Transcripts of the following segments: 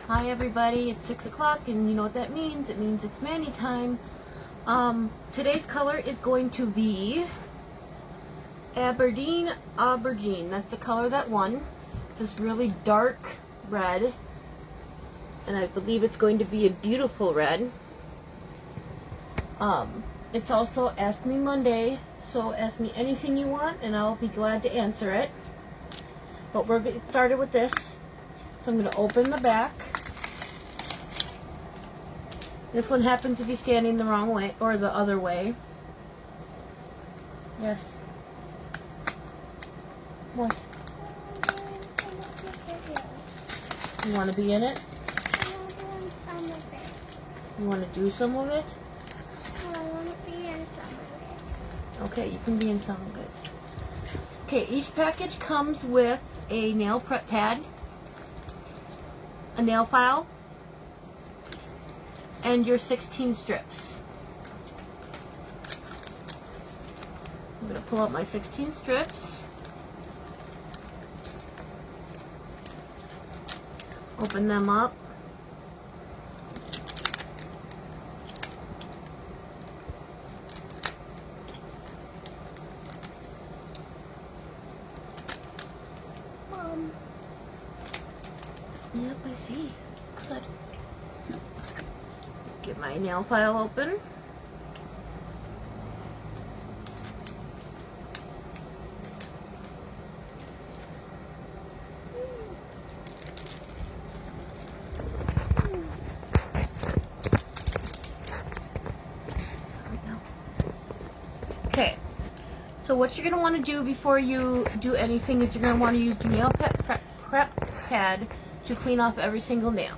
Hi everybody, it's 6 o'clock and you know what that means. It means it's Manny time. Today's color is going to be Aberdeen Aubergine. That's the color that won. It's this really dark red, and I believe it's going to be a beautiful red. It's also Ask Me Monday, so ask me anything you want and I'll be glad to answer it. But we're getting started with this. So I'm going to open the back. This one happens if you're standing the wrong way or the other way. Yes. What? You want to be in it? You want to do some of it? I want to be in some of it. Okay, you can be in some of it. Okay, each package comes with a nail prep pad, a nail file, and your 16 strips. I'm going to pull out my 16 strips, open them up, Yep, I see. Good. Get my nail file open. Okay. So what you're going to want to do before you do anything is you're going to want to use the nail prep pad to clean off every single nail.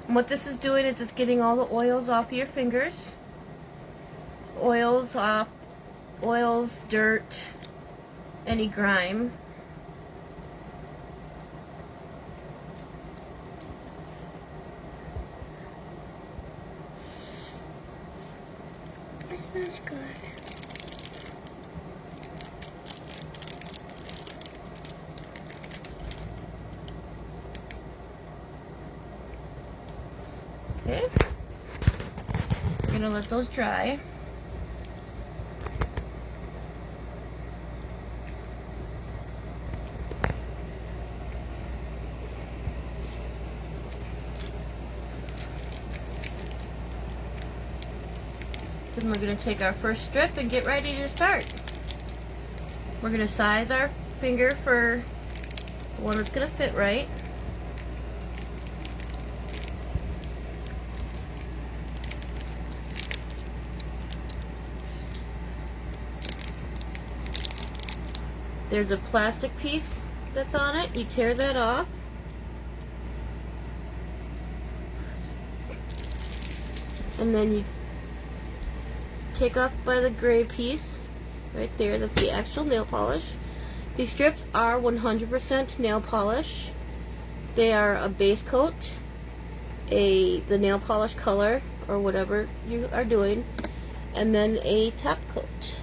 And what this is doing is it's getting all the oils off your fingers. Oils off, dirt, any grime. It smells good. Okay. We're gonna let those dry. Then we're gonna take our first strip and get ready to start. We're gonna size our finger for the one that's gonna fit right. There's a plastic piece that's on it. You tear that off. And then you take off by the gray piece right there. That's the actual nail polish. These strips are 100% nail polish. They are a base coat, the nail polish color or whatever you are doing, and then a top coat.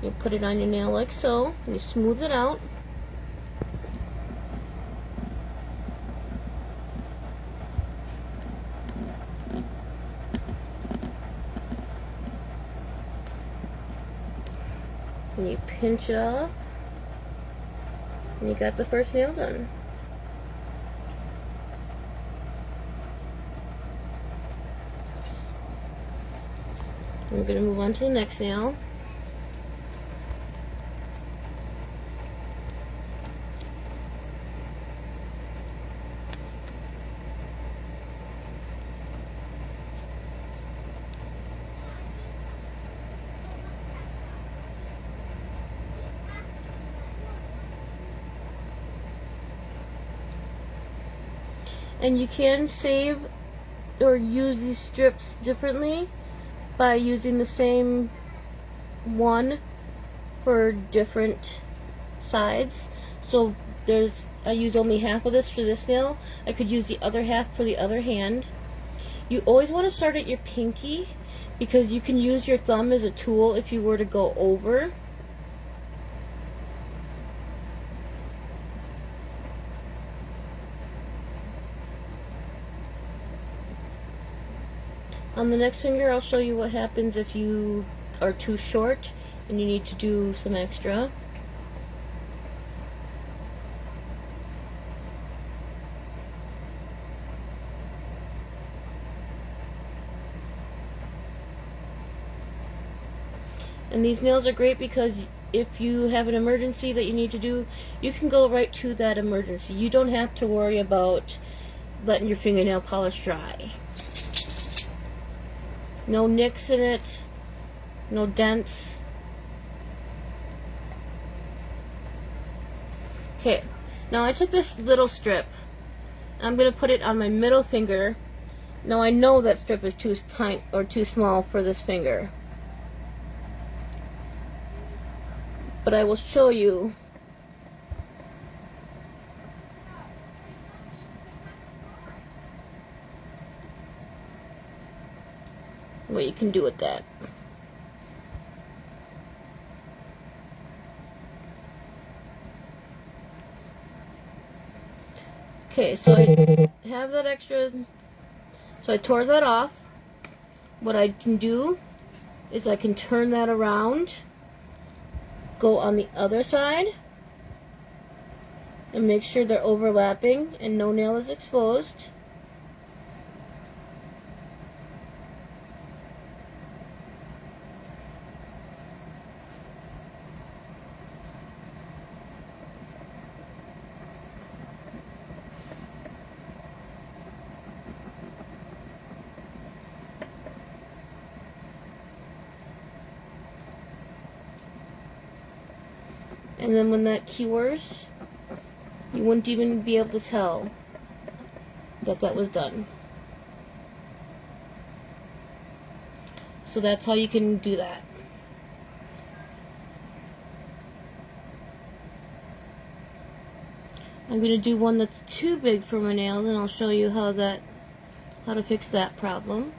You put it on your nail like so, and you smooth it out. And you pinch it off, and you got the first nail done. We're going to move on to the next nail. And you can save or use these strips differently by using the same one for different sides. So I use only half of this for this nail. I could use the other half for the other hand. You always want to start at your pinky because you can use your thumb as a tool if you were to go over. On the next finger, I'll show you what happens if you are too short and you need to do some extra. And these nails are great because if you have an emergency that you need to do, you can go right to that emergency. You don't have to worry about letting your fingernail polish dry. No nicks in it, no dents. Okay, now I took this little strip. I'm going to put it on my middle finger. Now I know that strip is too tight or too small for this finger. But I will show you what you can do with that. Okay, so I have that extra, so I tore that off. What I can do is I can turn that around, go on the other side, and make sure they're overlapping and no nail is exposed. And then when that cures, you wouldn't even be able to tell that that was done. So that's how you can do that. I'm going to do one that's too big for my nails, and I'll show you how to fix that problem.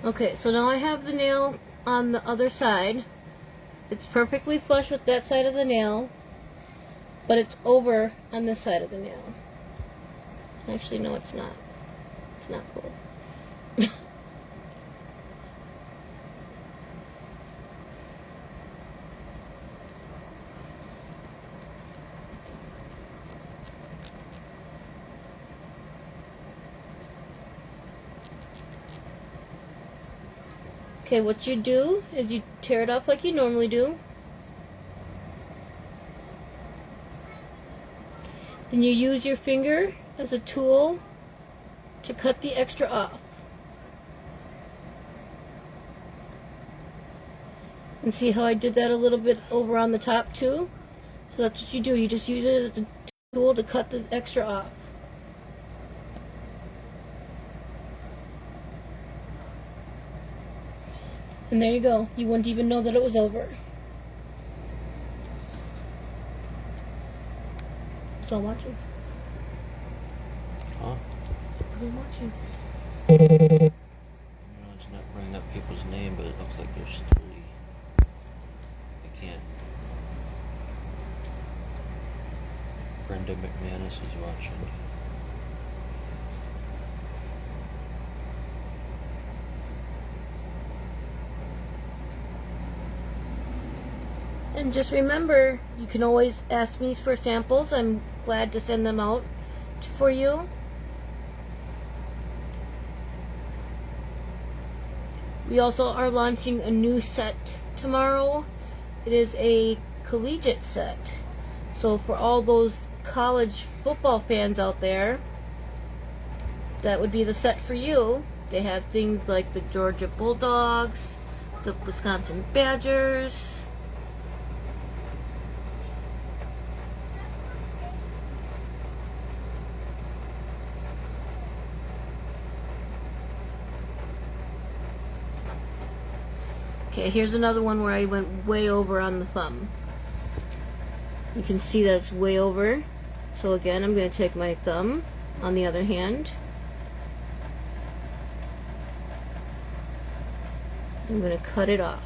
Okay, so now I have the nail on the other side. It's perfectly flush with that side of the nail, but it's over on this side of the nail. Actually, no, it's not. It's not cool. Okay, what you do is you tear it off like you normally do. Then you use your finger as a tool to cut the extra off. And see how I did that a little bit over on the top too? So that's what you do. You just use it as a tool to cut the extra off. And there you go. You wouldn't even know that it was over. Still watching. Huh? Still watching. You know, it's not bringing up people's name, but it looks like they're totally. I can't. Brenda McManus is watching. And just remember, you can always ask me for samples. I'm glad to send them out for you. We also are launching a new set tomorrow. It is a collegiate set. So for all those college football fans out there, that would be the set for you. They have things like the Georgia Bulldogs, the Wisconsin Badgers. Okay, here's another one where I went way over on the thumb. You can see that it's way over. So again, I'm going to take my thumb on the other hand. I'm going to cut it off.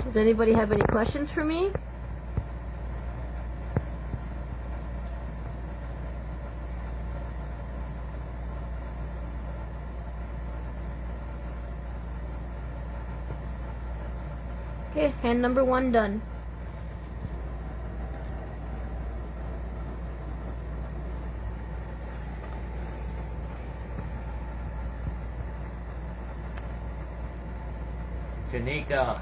Does anybody have any questions for me? Okay, hand number 1 done. Janika.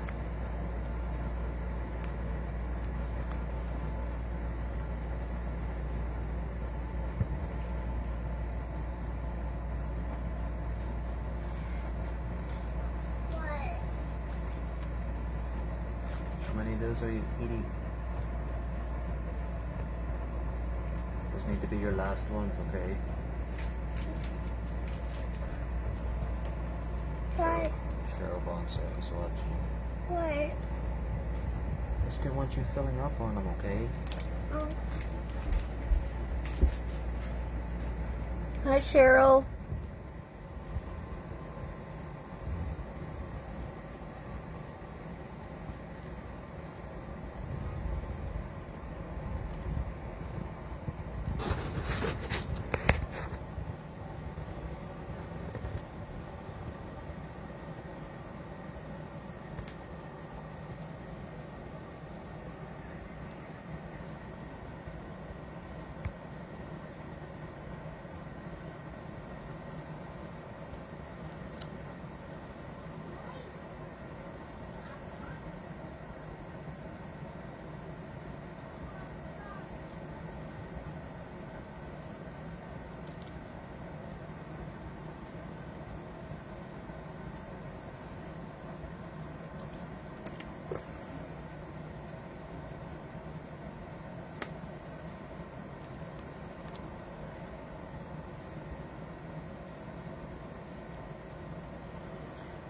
How many of those are you eating? Those need to be your last ones, okay? What? Cheryl Bonsai is watching. What? Just didn't want you filling up on them, okay? Oh. Hi, Cheryl.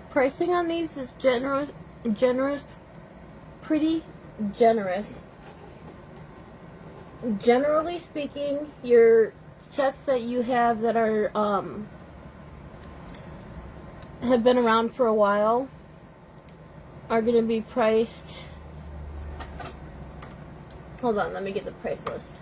Pricing on these is pretty generous. Generally speaking, your sets that you have that are have been around for a while are going to be priced. Hold on, let me get the price list.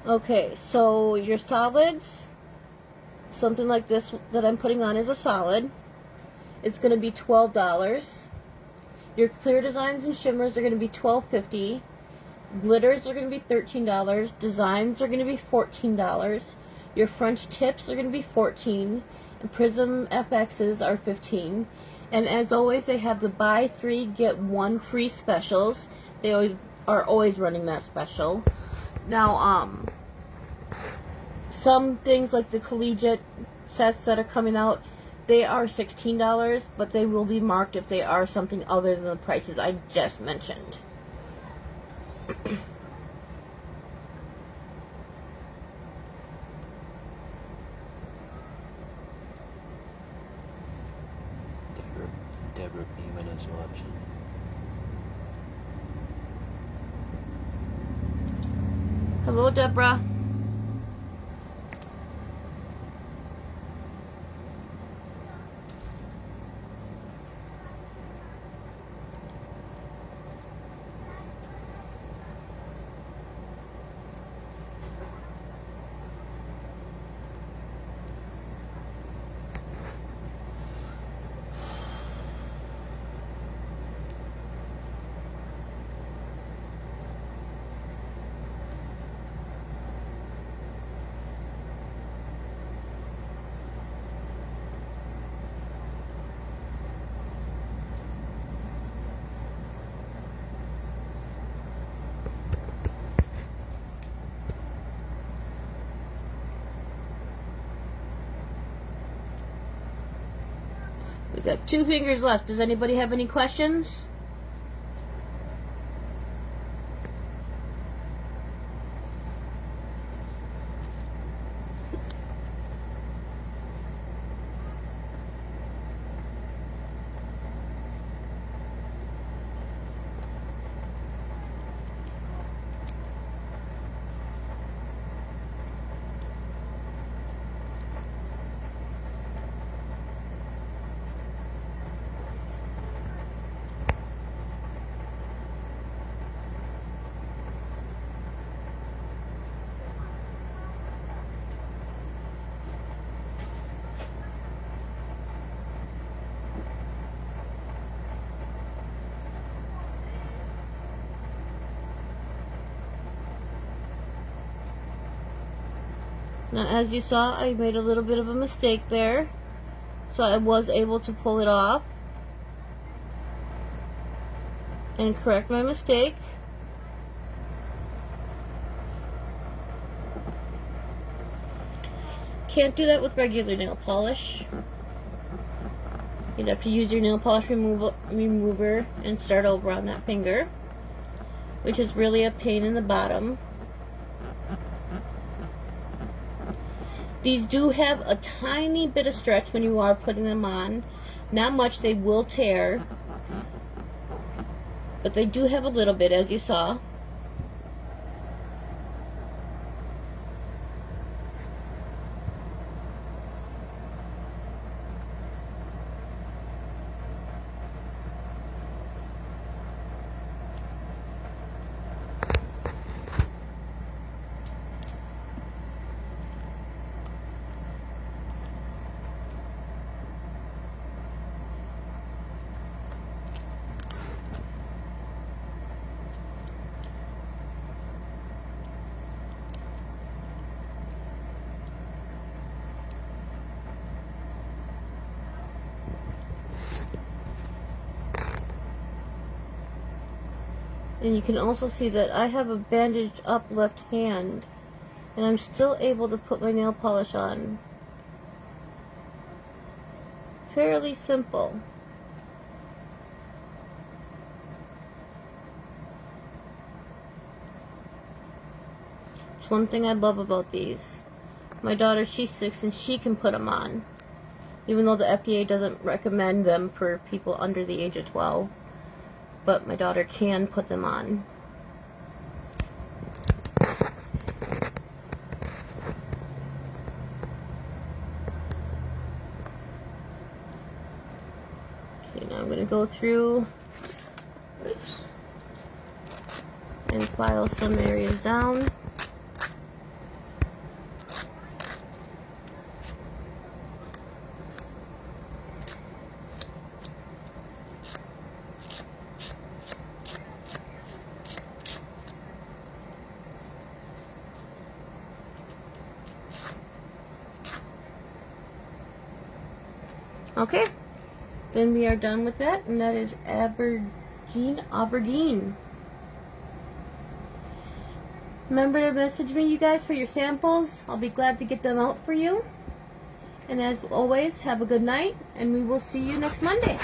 Okay, so your solids, something like this that I'm putting on is a solid. It's going to be $12. Your clear designs and shimmers are going to be $12.50. Glitters are going to be $13. Designs are going to be $14. Your French tips are going to be $14. And Prism FXs are $15. And as always, they have the buy 3 get 1 free specials. They are always running that special. Now, some things like the collegiate sets that are coming out, they are $16, but they will be marked if they are something other than the prices I just mentioned. favorite demon as much. Hello, Deborah. We've got 2 fingers left. Does anybody have any questions? Now, as you saw, I made a little bit of a mistake there, so I was able to pull it off and correct my mistake. Can't do that with regular nail polish. You'd have to use your nail polish remover and start over on that finger, which is really a pain in the bottom. These do have a tiny bit of stretch when you are putting them on. Not much, they will tear. But they do have a little bit, as you saw. And you can also see that I have a bandaged up left hand, and I'm still able to put my nail polish on. Fairly simple. It's one thing I love about these. My daughter, she's 6 and she can put them on, even though the FDA doesn't recommend them for people under the age of 12. But my daughter can put them on. Okay, now I'm going to go through and file some areas down. Okay, then we are done with that, and that is Aubergine. Remember to message me, you guys, for your samples. I'll be glad to get them out for you. And as always, have a good night, and we will see you next Monday.